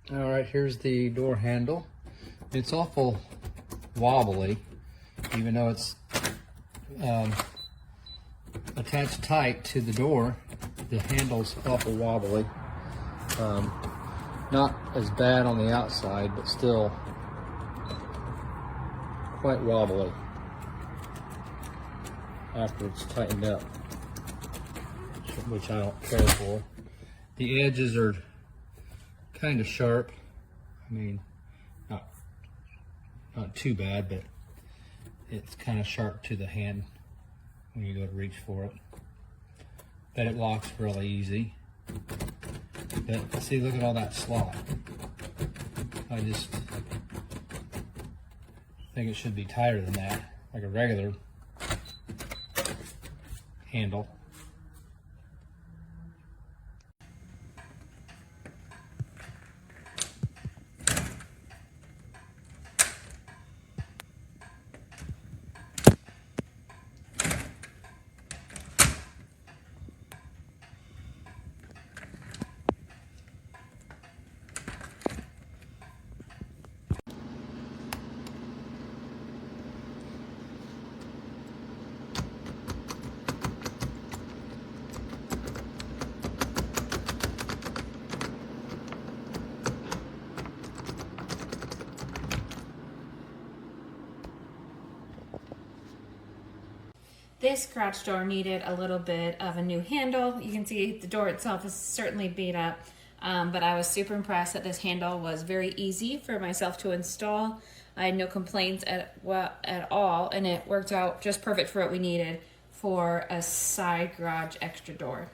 All right, here's the door handle. It's awful wobbly, even though it's attached tight to the door. The handle's awful wobbly. Not as bad on the outside, but still quite wobbly after it's tightened up, which I don't care for. The edges are kind of sharp. I mean, not too bad, but it's kind of sharp to the hand when you go to reach for it. But it locks really easy. But see, look at all that slot. I just think it should be tighter than that, like a regular handle. This garage door needed a little bit of a new handle. You can see the door itself is certainly beat up, but I was super impressed that this handle was very easy for myself to install. I had no complaints at all, and it worked out just perfect for what we needed for a side garage extra door.